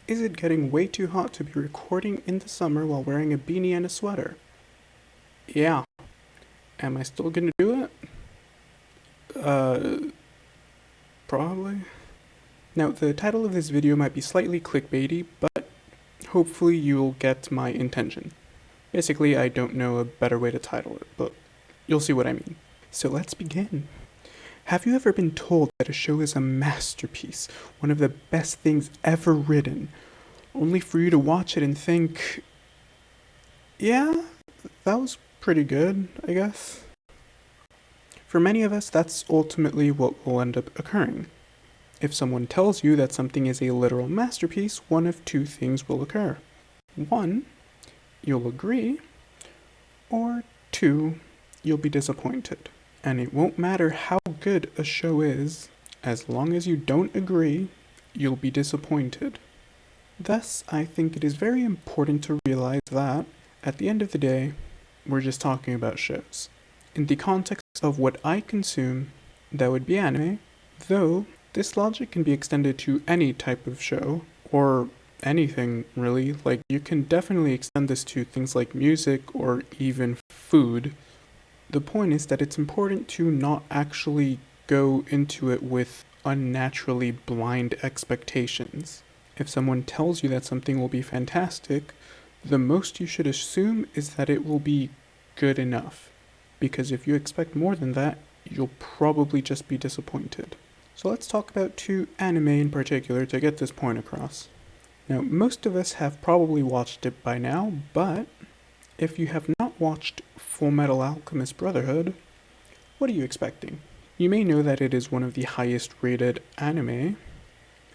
Is it getting way too hot to be recording in the summer while wearing a beanie and a sweater? Yeah. Am I still gonna do it? Uh, Probably. Now, the title of this video might be slightly clickbaity, but hopefully you'll get my intention. Basically, I don't know a better way to title it, but you'll see what I mean. So let's begin. Have you ever been told that a show is a masterpiece, one of the best things ever written, only for you to watch it and think, yeah, that was pretty good, I guess? For many of us, that's ultimately what will end up occurring. If someone tells you that something is a literal masterpiece, one of two things will occur. One, you'll agree, or two, you'll be disappointed. And it won't matter how good a show is, as long as you don't agree, you'll be disappointed. Thus, I think it is very important to realize that, at the end of the day, we're just talking about shows. In the context of what I consume, that would be anime, though this logic can be extended to any type of show, or anything really. Like, you can definitely extend this to things like music or even food. The point is that it's important to not actually go into it with unnaturally blind expectations. If someone tells you that something will be fantastic, the most you should assume is that it will be good enough. Because if you expect more than that, you'll probably just be disappointed. So let's talk about two anime in particular to get this point across. Now, most of us have probably watched it by now, but if you have not watched Full Metal Alchemist Brotherhood, what are you expecting? You may know that it is one of the highest rated anime.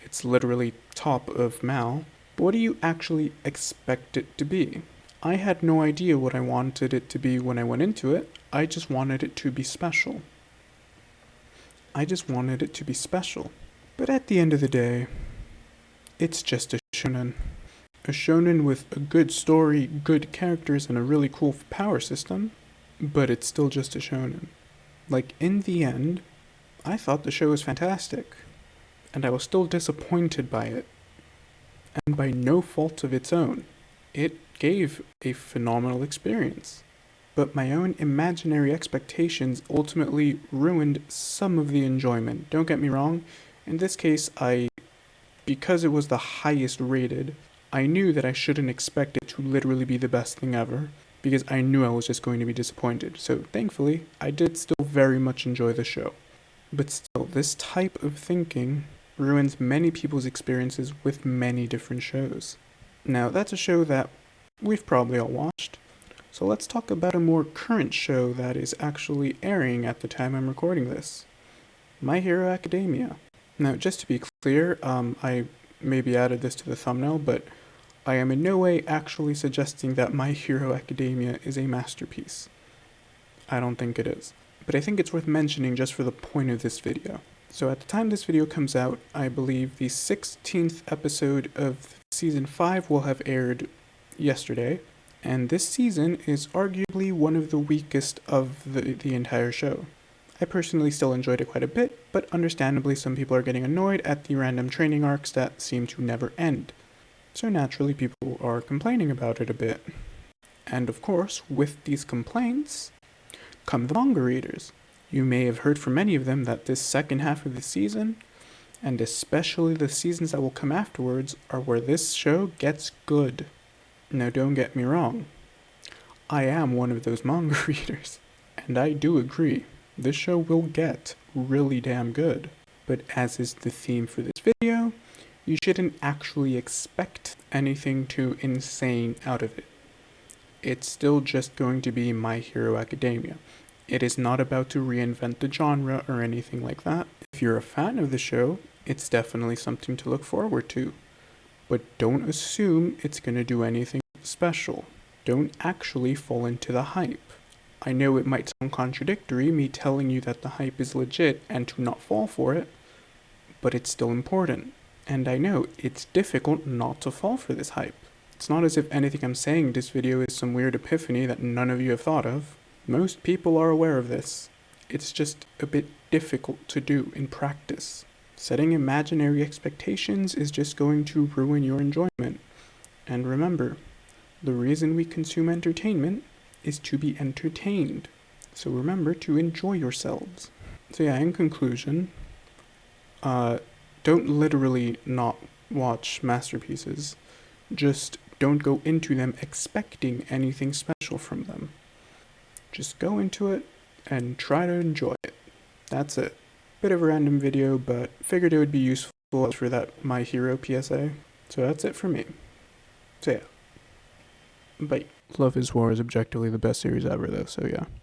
It's literally top of Mal. But what do you actually expect it to be? I had no idea what I wanted it to be when I went into it. I just wanted it to be special. But at the end of the day, it's just a shonen. A shonen with a good story, good characters, and a really cool power system, but it's still just a shonen. Like, in the end, I thought the show was fantastic, and I was still disappointed by it, and by no fault of its own. It gave a phenomenal experience, but my own imaginary expectations ultimately ruined some of the enjoyment. Don't get me wrong, in this case, because it was the highest rated, I knew that I shouldn't expect it to literally be the best thing ever, because I knew I was just going to be disappointed. So thankfully, I did still very much enjoy the show. But still, this type of thinking ruins many people's experiences with many different shows. Now, that's a show that we've probably all watched, so let's talk about a more current show that is actually airing at the time I'm recording this. My Hero Academia. Now, just to be clear, I maybe added this to the thumbnail, but I am in no way actually suggesting that My Hero Academia is a masterpiece. I don't think it is. But I think it's worth mentioning just for the point of this video. So at the time this video comes out, I believe the 16th episode of Season 5 will have aired yesterday, and this season is arguably one of the weakest of the entire show. I personally still enjoyed it quite a bit, but understandably some people are getting annoyed at the random training arcs that seem to never end. So naturally people are complaining about it a bit. And of course, with these complaints come the manga readers. You may have heard from many of them that this second half of the season, and especially the seasons that will come afterwards, are where this show gets good. Now don't get me wrong, I am one of those manga readers, and I do agree, this show will get really damn good. But as is the theme for this video, you shouldn't actually expect anything too insane out of it. It's still just going to be My Hero Academia. It is not about to reinvent the genre or anything like that. If you're a fan of the show, it's definitely something to look forward to. But don't assume it's going to do anything special. Don't actually fall into the hype. I know it might sound contradictory, me telling you that the hype is legit and to not fall for it, but it's still important. And I know it's difficult not to fall for this hype. It's not as if anything I'm saying in this video is some weird epiphany that none of you have thought of. Most people are aware of this. It's just a bit difficult to do in practice. Setting imaginary expectations is just going to ruin your enjoyment. And remember, the reason we consume entertainment is to be entertained. So remember to enjoy yourselves. So yeah, in conclusion, don't literally not watch masterpieces. Just don't go into them expecting anything special from them. Just go into it and try to enjoy it. That's it. Bit of a random video, but figured it would be useful for that My Hero PSA. So that's it for me. So yeah. Bye. Love is War is objectively the best series ever though, so yeah.